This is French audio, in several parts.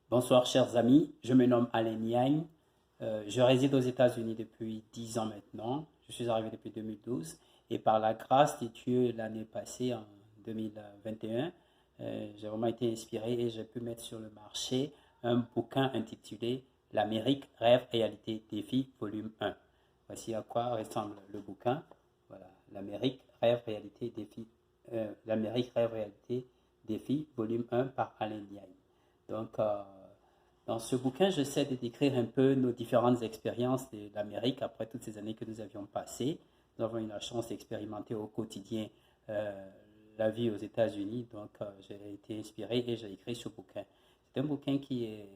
Bonsoir chers amis, je me nomme Alain Niagne. Je réside aux États-Unis depuis 10 ans maintenant. Je suis arrivé depuis 2012 et par la grâce de Dieu l'année passée, en 2021, j'ai vraiment été inspiré et j'ai pu mettre sur le marché un bouquin intitulé L'Amérique, rêve, réalité, défi, volume 1. Voici à quoi ressemble le bouquin. Voilà, l'Amérique, rêve, réalité, défi, l'Amérique, rêve, réalité, défi, volume 1 par Alain Niagne. Donc, dans ce bouquin, j'essaie de décrire un peu nos différentes expériences de l'Amérique après toutes ces années que nous avions passées. Nous avons eu la chance d'expérimenter au quotidien la vie aux États-Unis. Donc, j'ai été inspiré et j'ai écrit ce bouquin. C'est un bouquin qui est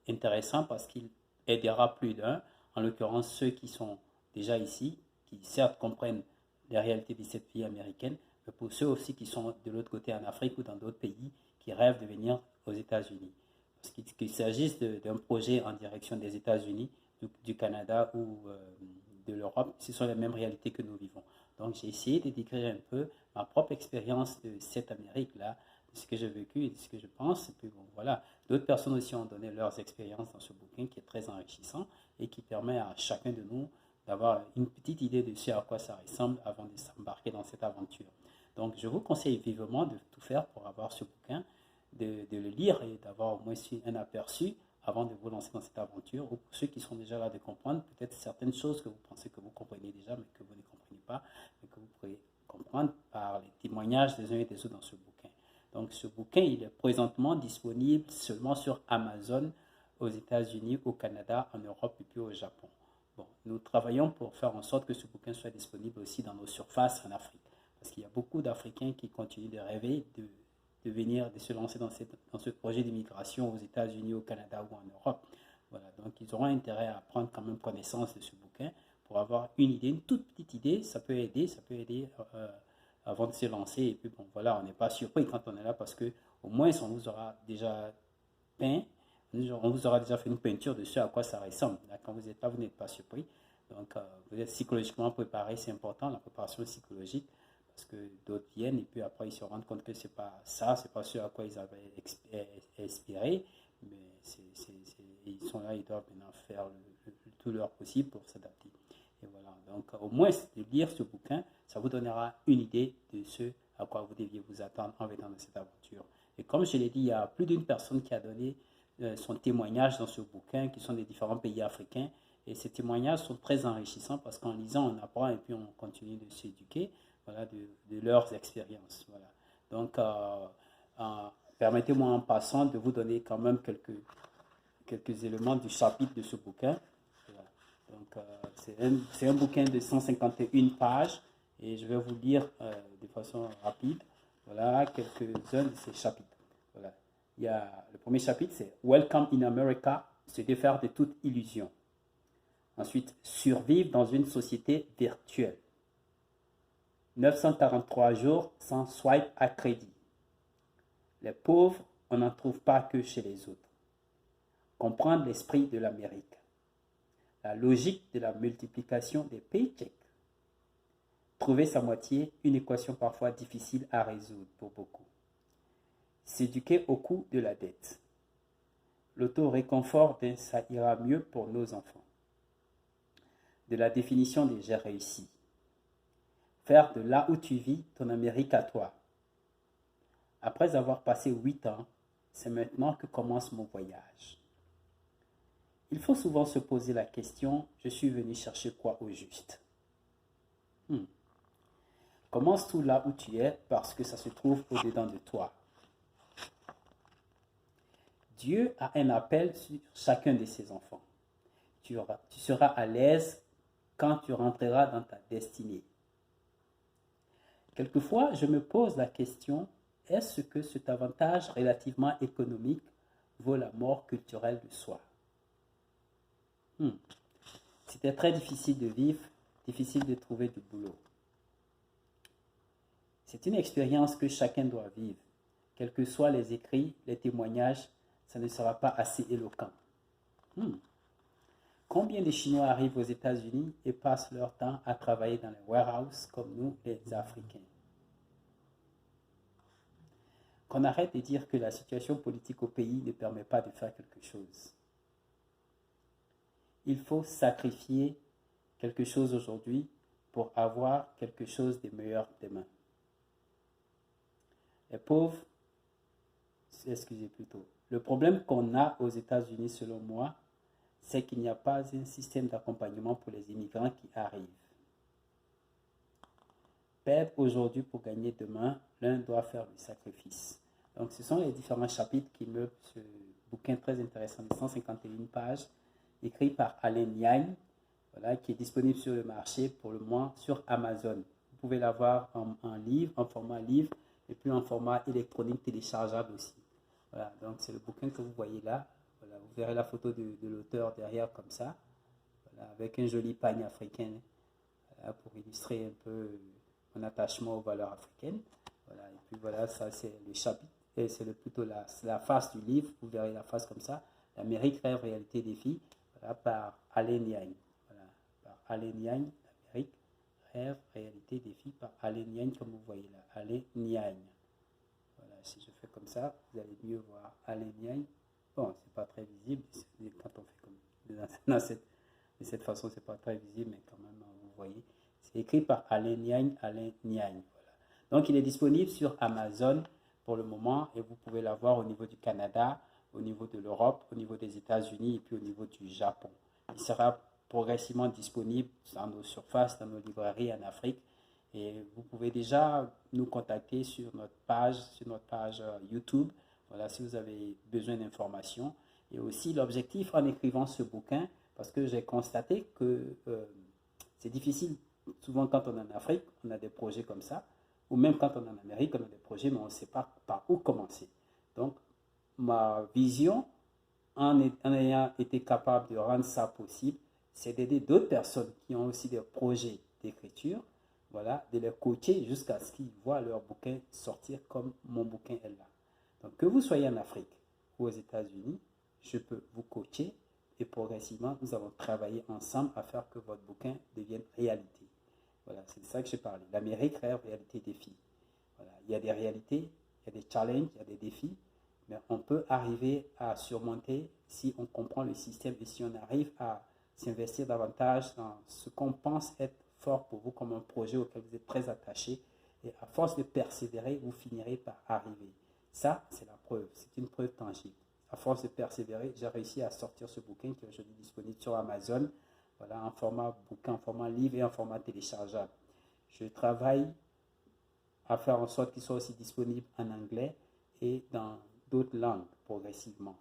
intéressant parce qu'il aidera plus d'un, en l'occurrence ceux qui sont déjà ici, qui certes comprennent les réalités de cette vie américaine, mais pour ceux aussi qui sont de l'autre côté en Afrique ou dans d'autres pays qui rêvent de venir aux États-Unis. Qu'il s'agisse d'un projet en direction des États-Unis, du Canada ou de l'Europe, ce sont les mêmes réalités que nous vivons. Donc j'ai essayé de décrire un peu ma propre expérience de cette Amérique-là, de ce que j'ai vécu et de ce que je pense. Et puis bon, voilà, d'autres personnes aussi ont donné leurs expériences dans ce bouquin qui est très enrichissant et qui permet à chacun de nous d'avoir une petite idée de ce à quoi ça ressemble avant de s'embarquer dans cette aventure. Donc je vous conseille vivement de tout faire pour avoir ce bouquin, de le lire et d'avoir au moins un aperçu avant de vous lancer dans cette aventure, ou pour ceux qui sont déjà là de comprendre peut-être certaines choses que vous pensez que vous comprenez déjà, mais que vous ne comprenez pas, mais que vous pourrez comprendre par les témoignages des uns et des autres dans ce bouquin. Donc ce bouquin, il est présentement disponible seulement sur Amazon aux États-Unis, au Canada, en Europe et puis au Japon. Bon, nous travaillons pour faire en sorte que ce bouquin soit disponible aussi dans nos surfaces en Afrique, parce qu'il y a beaucoup d'Africains qui continuent de rêver de se lancer dans ce projet d'immigration aux États-Unis, au Canada ou en Europe. Voilà, donc ils auront intérêt à prendre quand même connaissance de ce bouquin pour avoir une idée, une toute petite idée, ça peut aider avant de se lancer. Et puis bon, voilà, on n'est pas surpris quand on est là parce que au moins on vous aura déjà peint, on vous aura déjà fait une peinture de ce à quoi ça ressemble. Là, quand vous êtes là, vous n'êtes pas surpris. Donc, vous êtes psychologiquement préparé, c'est important, la préparation psychologique, parce que d'autres viennent et puis après ils se rendent compte que c'est pas ça, c'est pas ce à quoi ils avaient espéré, mais ils sont là, ils doivent maintenant faire tout leur possible pour s'adapter. Et voilà, donc au moins de lire ce bouquin, ça vous donnera une idée de ce à quoi vous deviez vous attendre en venant dans cette aventure. Et comme je l'ai dit, il y a plus d'une personne qui a donné son témoignage dans ce bouquin, qui sont des différents pays africains. Et ces témoignages sont très enrichissants parce qu'en lisant, on apprend et puis on continue de s'éduquer, voilà, de leurs expériences. Voilà. Donc, permettez-moi en passant de vous donner quand même quelques éléments du chapitre de ce bouquin. Voilà. Donc, c'est un bouquin de 151 pages et je vais vous lire de façon rapide, voilà, quelques-uns de ces chapitres. Voilà. Le premier chapitre, c'est Welcome in America, se défaire de toute illusion. Ensuite, survivre dans une société virtuelle. 943 jours sans swipe à crédit. Les pauvres, on n'en trouve pas que chez les autres. Comprendre l'esprit de l'Amérique. La logique de la multiplication des paychecks. Trouver sa moitié, une équation parfois difficile à résoudre pour beaucoup. S'éduquer au coût de la dette. L'auto-réconfort d'un ça ira mieux pour nos enfants. De la définition des j'ai réussi. Faire de là où tu vis ton Amérique à toi. Après avoir passé 8 ans, c'est maintenant que commence mon voyage. Il faut souvent se poser la question, je suis venu chercher quoi au juste? Commence tout là où tu es parce que ça se trouve au-dedans de toi. Dieu a un appel sur chacun de ses enfants. Tu seras à l'aise quand tu rentreras dans ta destinée. Quelquefois, je me pose la question, est-ce que cet avantage relativement économique vaut la mort culturelle de soi? C'était très difficile de vivre, difficile de trouver du boulot. C'est une expérience que chacun doit vivre. Quels que soient les écrits, les témoignages, ça ne sera pas assez éloquent. Combien de Chinois arrivent aux États-Unis et passent leur temps à travailler dans les warehouses comme nous, les Africains? qu'on arrête de dire que la situation politique au pays ne permet pas de faire quelque chose. Il faut sacrifier quelque chose aujourd'hui pour avoir quelque chose de meilleur demain. Les pauvres, excusez plutôt, le problème qu'on a aux États-Unis, selon moi, c'est qu'il n'y a pas un système d'accompagnement pour les immigrants qui arrivent. Perdre aujourd'hui pour gagner demain, l'un doit faire le sacrifice. Donc, ce sont les différents chapitres qui meublent ce bouquin très intéressant de 151 pages, écrit par Alain Niang, voilà, qui est disponible sur le marché pour le moment sur Amazon. Vous pouvez l'avoir en livre, en format livre, et puis en format électronique téléchargeable aussi. Voilà, donc c'est le bouquin que vous voyez là. Voilà, vous verrez la photo de l'auteur derrière comme ça, voilà, avec un joli pagne africain, voilà, pour illustrer un peu mon attachement aux valeurs africaines. Voilà, et puis voilà, ça c'est le chapitre, et c'est plutôt la face du livre. Vous verrez la face comme ça. L'Amérique, rêve, réalité, défi, voilà, par Alain Niang. Voilà, par Alain Niang, l'Amérique, rêve, réalité, défi, par Alain Niang, comme vous voyez là. Alain Niang. Voilà, si je fais comme ça, vous allez mieux voir Alain Niang. Bon, c'est pas très visible quand on fait comme de cette façon, c'est pas très visible, mais quand même, vous voyez. C'est écrit par Alain Niang, Alain Niang. Voilà. Donc, il est disponible sur Amazon pour le moment et vous pouvez l'avoir au niveau du Canada, au niveau de l'Europe, au niveau des États-Unis et puis au niveau du Japon. Il sera progressivement disponible dans nos surfaces, dans nos librairies en Afrique. Et vous pouvez déjà nous contacter sur notre page YouTube. Voilà, si vous avez besoin d'informations. Et aussi l'objectif en écrivant ce bouquin, parce que j'ai constaté que c'est difficile. Souvent, quand on est en Afrique, on a des projets comme ça. Ou même quand on est en Amérique, on a des projets, mais on ne sait pas par où commencer. Donc, ma vision, en ayant été capable de rendre ça possible, c'est d'aider d'autres personnes qui ont aussi des projets d'écriture, voilà, de les coacher jusqu'à ce qu'ils voient leur bouquin sortir comme mon bouquin est là. Donc, que vous soyez en Afrique ou aux États-Unis, je peux vous coacher et progressivement, nous allons travailler ensemble à faire que votre bouquin devienne réalité. Voilà, c'est de ça que j'ai parlé. L'Amérique, rêve, réalité, défi. Voilà, il y a des réalités, il y a des challenges, il y a des défis, mais on peut arriver à surmonter si on comprend le système et si on arrive à s'investir davantage dans ce qu'on pense être fort pour vous comme un projet auquel vous êtes très attaché. Et à force de persévérer, vous finirez par arriver. Ça, c'est la preuve. C'est une preuve tangible. À force de persévérer, j'ai réussi à sortir ce bouquin qui est aujourd'hui disponible sur Amazon. Voilà, en format bouquin, en format livre et en format téléchargeable. Je travaille à faire en sorte qu'il soit aussi disponible en anglais et dans d'autres langues progressivement.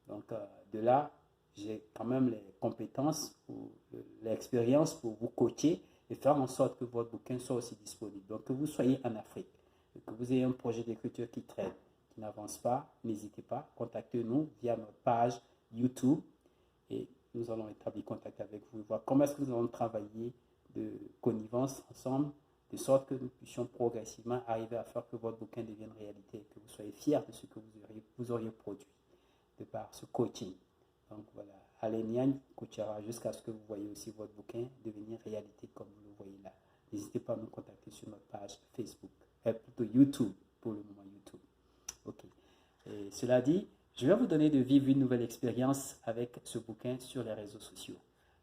Donc, de là, j'ai quand même les compétences, ou l'expérience pour vous coacher et faire en sorte que votre bouquin soit aussi disponible. Donc, que vous soyez en Afrique, que vous ayez un projet d'écriture qui traîne, qui n'avance pas, n'hésitez pas, contactez-nous via notre page YouTube et nous allons établir contact avec vous et voir comment est-ce que nous allons travailler de connivence ensemble, de sorte que nous puissions progressivement arriver à faire que votre bouquin devienne réalité, que vous soyez fiers de ce que vous auriez produit de par ce coaching. Donc voilà, Alain Niang coachera jusqu'à ce que vous voyez aussi votre bouquin devenir réalité comme vous le voyez là. N'hésitez pas à nous contacter sur notre page Facebook, plutôt YouTube, pour le moment YouTube. Ok. Et cela dit, je vais vous donner de vivre une nouvelle expérience avec ce bouquin sur les réseaux sociaux.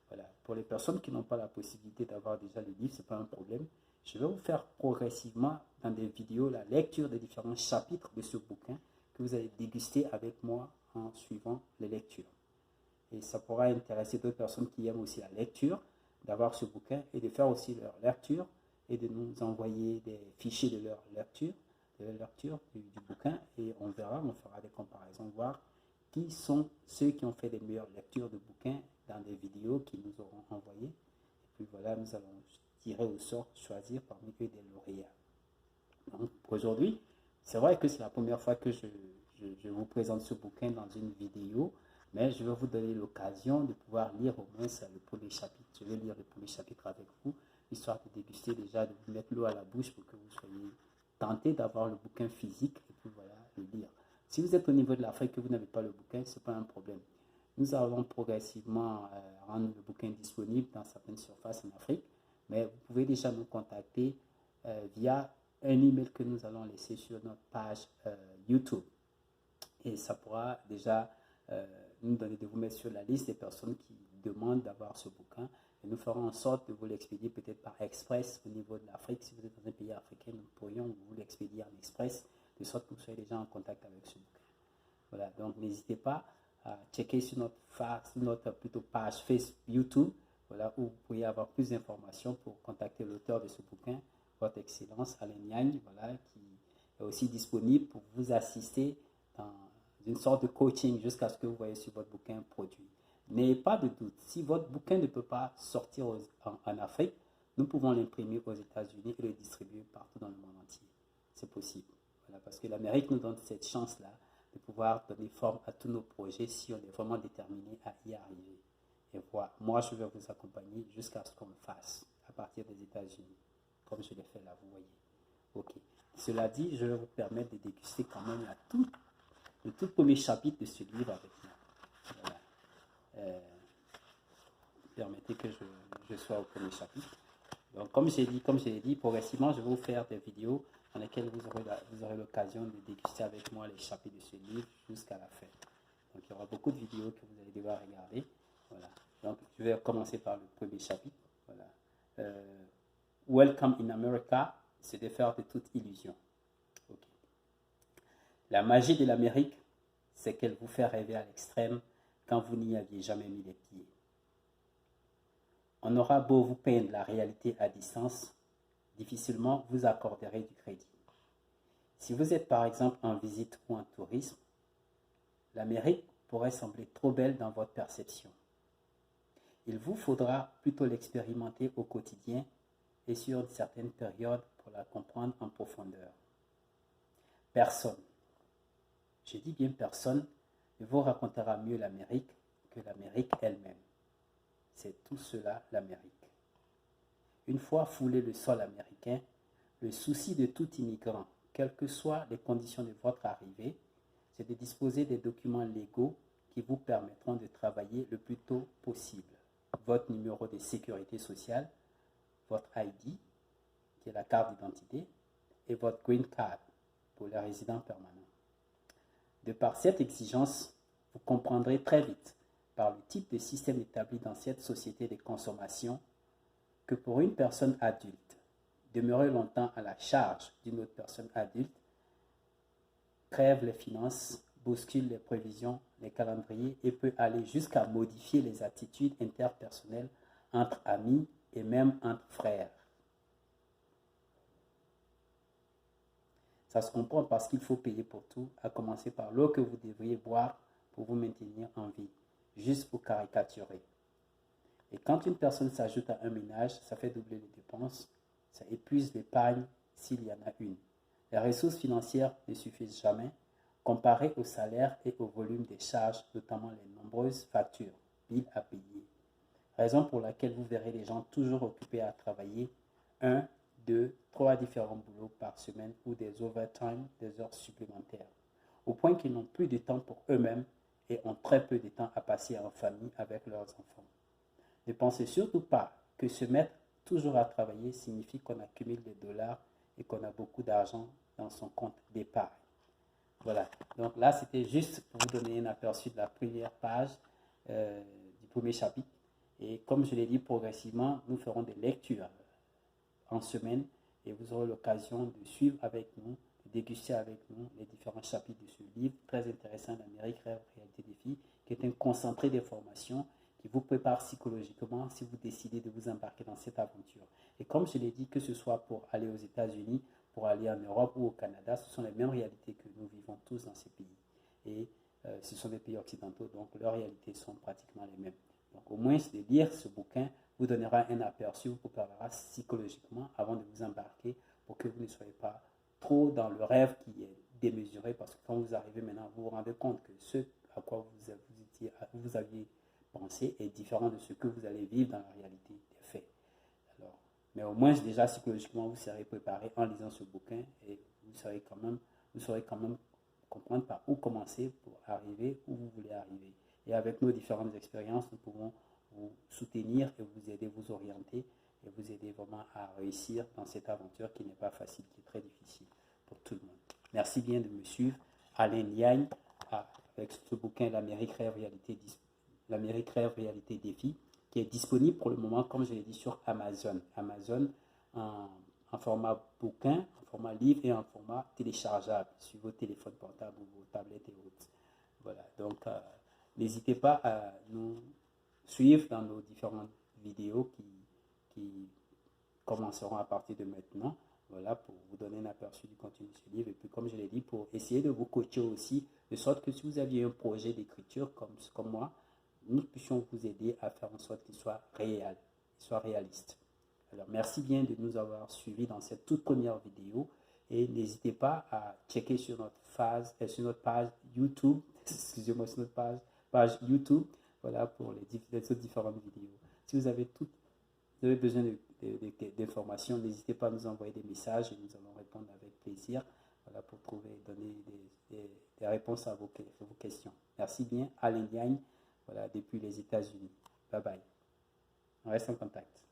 Voilà. Pour les personnes qui n'ont pas la possibilité d'avoir déjà le livre, ce n'est pas un problème. Je vais vous faire progressivement dans des vidéos la lecture des différents chapitres de ce bouquin que vous allez déguster avec moi en suivant les lectures. Et ça pourra intéresser d'autres personnes qui aiment aussi la lecture, d'avoir ce bouquin et de faire aussi leur lecture et de nous envoyer des fichiers de leur lecture du bouquin et on verra, on fera des comparaisons, voir qui sont ceux qui ont fait les meilleures lectures de bouquins dans des vidéos qu'ils nous auront envoyées. Et puis voilà, nous allons tirer au sort, choisir parmi eux des lauréats. Donc aujourd'hui, c'est vrai que c'est la première fois que je vous présente ce bouquin dans une vidéo, mais je vais vous donner l'occasion de pouvoir lire au moins le premier chapitre. Je vais lire le premier chapitre avec vous, histoire de déguster déjà, de vous mettre l'eau à la bouche pour que vous soyez tenté d'avoir le bouquin physique et puis voilà, le lire. Si vous êtes au niveau de l'Afrique et que vous n'avez pas le bouquin, ce n'est pas un problème. Nous allons progressivement rendre le bouquin disponible dans certaines surfaces en Afrique, mais vous pouvez déjà nous contacter via un email que nous allons laisser sur notre page YouTube. Et ça pourra déjà nous donner de vous mettre sur la liste des personnes qui demandent d'avoir ce bouquin. Et nous ferons en sorte de vous l'expédier peut-être par express au niveau de l'Afrique. Si vous êtes dans un pays africain, nous pourrions vous l'expédier en express, de sorte que vous soyez déjà en contact avec ce bouquin. Voilà, donc n'hésitez pas à checker sur notre plutôt page Facebook, YouTube, voilà, où vous pourriez avoir plus d'informations pour contacter l'auteur de ce bouquin, Votre Excellence Alain Niagne, voilà, qui est aussi disponible pour vous assister dans une sorte de coaching jusqu'à ce que vous voyez sur votre bouquin produit. N'ayez pas de doute, si votre bouquin ne peut pas sortir en Afrique, nous pouvons l'imprimer aux États-Unis et le distribuer partout dans le monde entier. C'est possible. Voilà, parce que l'Amérique nous donne cette chance-là de pouvoir donner forme à tous nos projets si on est vraiment déterminé à y arriver. Et voilà, moi je vais vous accompagner jusqu'à ce qu'on le fasse à partir des États-Unis, comme je l'ai fait là, vous voyez. Ok. Cela dit, je vais vous permettre de déguster quand même le tout premier chapitre de ce livre avec moi. Voilà. Permettez que je sois au premier chapitre. Donc, comme j'ai dit, progressivement, je vais vous faire des vidéos dans lesquelles vous aurez l'occasion de déguster avec moi les chapitres de ce livre jusqu'à la fin. Donc, il y aura beaucoup de vidéos que vous allez devoir regarder. Voilà. Donc, je vais commencer par le premier chapitre. Voilà. Welcome in America, se défaire de toute illusion. Okay. La magie de l'Amérique, c'est qu'elle vous fait rêver à l'extrême quand vous n'y aviez jamais mis les pieds. On aura beau vous peindre la réalité à distance, difficilement vous accorderez du crédit. Si vous êtes par exemple en visite ou en tourisme, l'Amérique pourrait sembler trop belle dans votre perception. Il vous faudra plutôt l'expérimenter au quotidien et sur une certaine période pour la comprendre en profondeur. Personne, je dis bien personne, ne vous racontera mieux l'Amérique que l'Amérique elle-même. C'est tout cela l'Amérique. Une fois foulé le sol américain, le souci de tout immigrant, quelles que soient les conditions de votre arrivée, c'est de disposer des documents légaux qui vous permettront de travailler le plus tôt possible. Votre numéro de sécurité sociale, votre ID, qui est la carte d'identité, et votre green card pour les résidents permanents. De par cette exigence, vous comprendrez très vite, par le type de système établi dans cette société de consommation, que pour une personne adulte, demeurer longtemps à la charge d'une autre personne adulte crève les finances, bouscule les prévisions, les calendriers et peut aller jusqu'à modifier les attitudes interpersonnelles entre amis et même entre frères. Ça se comprend parce qu'il faut payer pour tout, à commencer par l'eau que vous devriez boire pour vous maintenir en vie, juste pour caricaturer. Et quand une personne s'ajoute à un ménage, ça fait doubler les dépenses, ça épuise l'épargne s'il y en a une. Les ressources financières ne suffisent jamais, comparées au salaire et au volume des charges, notamment les nombreuses factures, billes à payer. Raison pour laquelle vous verrez les gens toujours occupés à travailler 1, 2, 3 différents boulots par semaine ou des overtime, des heures supplémentaires, au point qu'ils n'ont plus de temps pour eux-mêmes et ont très peu de temps à passer en famille avec leurs enfants. Ne pensez surtout pas que se mettre toujours à travailler signifie qu'on accumule des dollars et qu'on a beaucoup d'argent dans son compte d'épargne. Voilà, donc là c'était juste pour vous donner un aperçu de la première page du premier chapitre. Et comme je l'ai dit, progressivement, nous ferons des lectures en semaine et vous aurez l'occasion de suivre avec nous, de déguster avec nous les différents chapitres de ce livre très intéressant, l'Amérique, rêve, réalité, défi, qui est un concentré d'informations qui vous prépare psychologiquement si vous décidez de vous embarquer dans cette aventure. Et comme je l'ai dit, que ce soit pour aller aux États-Unis, pour aller en Europe ou au Canada, ce sont les mêmes réalités que nous vivons tous dans ces pays. Et ce sont des pays occidentaux, donc leurs réalités sont pratiquement les mêmes. Donc au moins, de lire ce bouquin vous donnera un aperçu, vous préparera psychologiquement avant de vous embarquer pour que vous ne soyez pas trop dans le rêve qui est démesuré, parce que quand vous arrivez maintenant, vous vous rendez compte que ce à quoi vous aviez pensé est différent de ce que vous allez vivre dans la réalité des faits. Alors, mais au moins, déjà psychologiquement, vous serez préparé en lisant ce bouquin et vous saurez quand même comprendre par où commencer pour arriver où vous voulez arriver. Et avec nos différentes expériences, nous pouvons vous soutenir et vous aider, vous orienter et vous aider vraiment à réussir dans cette aventure qui n'est pas facile, qui est très difficile pour tout le monde. Merci bien de me suivre. Alain Liagne, avec ce bouquin L'Amérique rêve réalité défi, qui est disponible pour le moment, comme je l'ai dit, sur Amazon. Amazon en format bouquin, en format livre et en format téléchargeable sur vos téléphones portables ou vos tablettes et autres. Voilà, donc n'hésitez pas à nous suivre dans nos différentes vidéos qui commenceront à partir de maintenant. Voilà, pour vous donner un aperçu du contenu de ce livre. Et puis, comme je l'ai dit, pour essayer de vous coacher aussi, de sorte que si vous aviez un projet d'écriture comme moi, nous puissions vous aider à faire en sorte qu'il soit réel, qu'il soit réaliste. Alors, merci bien de nous avoir suivis dans cette toute première vidéo. Et n'hésitez pas à checker sur notre page YouTube, excusez-moi, sur notre page YouTube, voilà, pour les autres différentes vidéos. Si vous avez besoin d'informations, n'hésitez pas à nous envoyer des messages et nous allons répondre avec plaisir, voilà, pour donner des réponses à vos questions. Merci bien, Alain Liagne, voilà, depuis les États-Unis. Bye bye. On reste en contact.